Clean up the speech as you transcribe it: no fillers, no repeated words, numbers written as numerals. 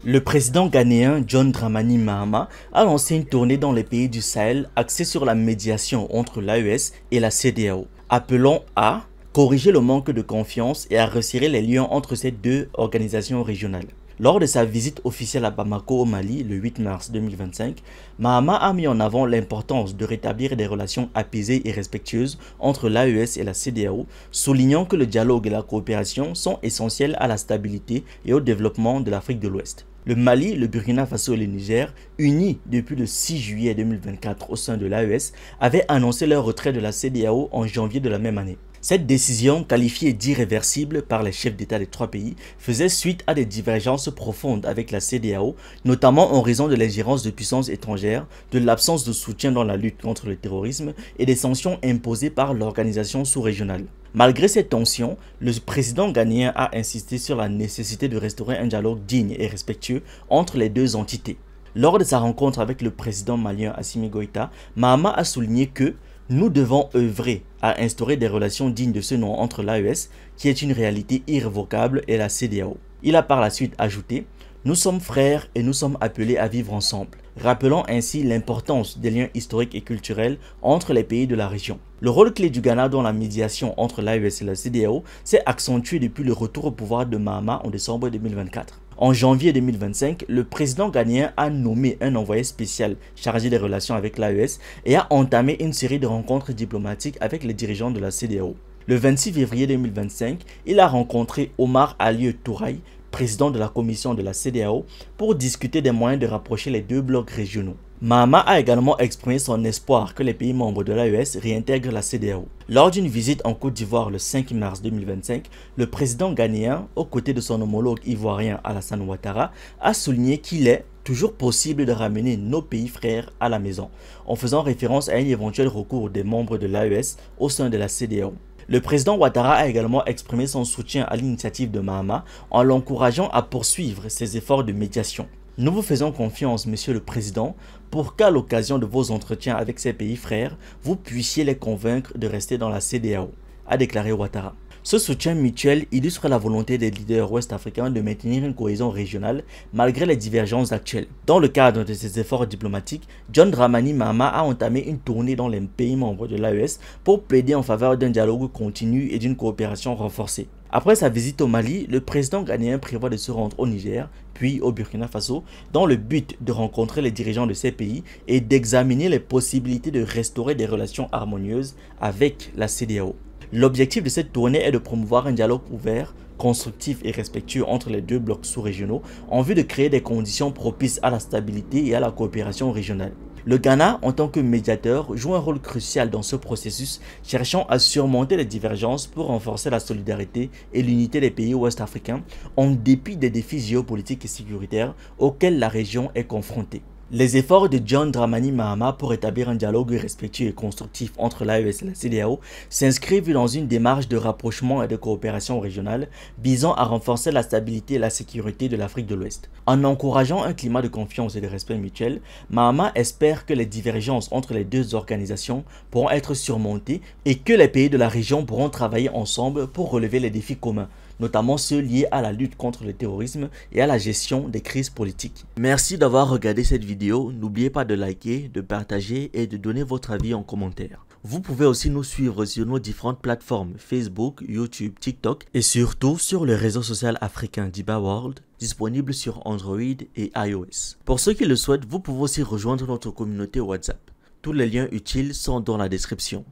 Le président ghanéen John Dramani Mahama a lancé une tournée dans les pays du Sahel axée sur la médiation entre l'AES et la CEDEAO, appelant à corriger le manque de confiance et à resserrer les liens entre ces deux organisations régionales. Lors de sa visite officielle à Bamako au Mali le 8 mars 2025, Mahama a mis en avant l'importance de rétablir des relations apaisées et respectueuses entre l'AES et la CEDEAO, soulignant que le dialogue et la coopération sont essentiels à la stabilité et au développement de l'Afrique de l'Ouest. Le Mali, le Burkina Faso et le Niger, unis depuis le 6 juillet 2024 au sein de l'AES, avaient annoncé leur retrait de la CEDEAO en janvier de la même année. Cette décision, qualifiée d'irréversible par les chefs d'État des trois pays, faisait suite à des divergences profondes avec la CEDEAO, notamment en raison de l'ingérence de puissances étrangères, de l'absence de soutien dans la lutte contre le terrorisme et des sanctions imposées par l'organisation sous-régionale. Malgré ces tensions, le président ghanéen a insisté sur la nécessité de restaurer un dialogue digne et respectueux entre les deux entités. Lors de sa rencontre avec le président malien Assimi Goïta, Mahama a souligné que nous devons œuvrer à instaurer des relations dignes de ce nom entre l'AES, qui est une réalité irrévocable, et la CEDEAO. Il a par la suite ajouté « Nous sommes frères et nous sommes appelés à vivre ensemble », rappelant ainsi l'importance des liens historiques et culturels entre les pays de la région. Le rôle clé du Ghana dans la médiation entre l'AES et la CEDEAO s'est accentué depuis le retour au pouvoir de Mahama en décembre 2024. En janvier 2025, le président ghanéen a nommé un envoyé spécial chargé des relations avec l'AES et a entamé une série de rencontres diplomatiques avec les dirigeants de la CEDEAO. Le 26 février 2025, il a rencontré Omar Alieu Touraï, président de la commission de la CEDEAO, pour discuter des moyens de rapprocher les deux blocs régionaux. Mahama a également exprimé son espoir que les pays membres de l'AES réintègrent la CEDEAO. Lors d'une visite en Côte d'Ivoire le 5 mars 2025, le président ghanéen, aux côtés de son homologue ivoirien Alassane Ouattara, a souligné qu'il est toujours possible de ramener nos pays frères à la maison, en faisant référence à un éventuel recours des membres de l'AES au sein de la CEDEAO. Le président Ouattara a également exprimé son soutien à l'initiative de Mahama en l'encourageant à poursuivre ses efforts de médiation. Nous vous faisons confiance, Monsieur le Président, pour qu'à l'occasion de vos entretiens avec ces pays frères, vous puissiez les convaincre de rester dans la CEDEAO, a déclaré Ouattara. Ce soutien mutuel illustre la volonté des leaders ouest-africains de maintenir une cohésion régionale malgré les divergences actuelles. Dans le cadre de ces efforts diplomatiques, John Dramani Mahama a entamé une tournée dans les pays membres de l'AES pour plaider en faveur d'un dialogue continu et d'une coopération renforcée. Après sa visite au Mali, le président ghanéen prévoit de se rendre au Niger, puis au Burkina Faso, dans le but de rencontrer les dirigeants de ces pays et d'examiner les possibilités de restaurer des relations harmonieuses avec la CEDEAO. L'objectif de cette tournée est de promouvoir un dialogue ouvert, constructif et respectueux entre les deux blocs sous-régionaux en vue de créer des conditions propices à la stabilité et à la coopération régionale. Le Ghana, en tant que médiateur, joue un rôle crucial dans ce processus, cherchant à surmonter les divergences pour renforcer la solidarité et l'unité des pays ouest-africains en dépit des défis géopolitiques et sécuritaires auxquels la région est confrontée. Les efforts de John Dramani Mahama pour établir un dialogue respectueux et constructif entre l'AES et la CEDEAO s'inscrivent dans une démarche de rapprochement et de coopération régionale visant à renforcer la stabilité et la sécurité de l'Afrique de l'Ouest. En encourageant un climat de confiance et de respect mutuel, Mahama espère que les divergences entre les deux organisations pourront être surmontées et que les pays de la région pourront travailler ensemble pour relever les défis communs, notamment ceux liés à la lutte contre le terrorisme et à la gestion des crises politiques. Merci d'avoir regardé cette vidéo. N'oubliez pas de liker, de partager et de donner votre avis en commentaire. Vous pouvez aussi nous suivre sur nos différentes plateformes Facebook, YouTube, TikTok et surtout sur le réseau social africain d'Iba World, disponible sur Android et iOS. Pour ceux qui le souhaitent, vous pouvez aussi rejoindre notre communauté WhatsApp. Tous les liens utiles sont dans la description.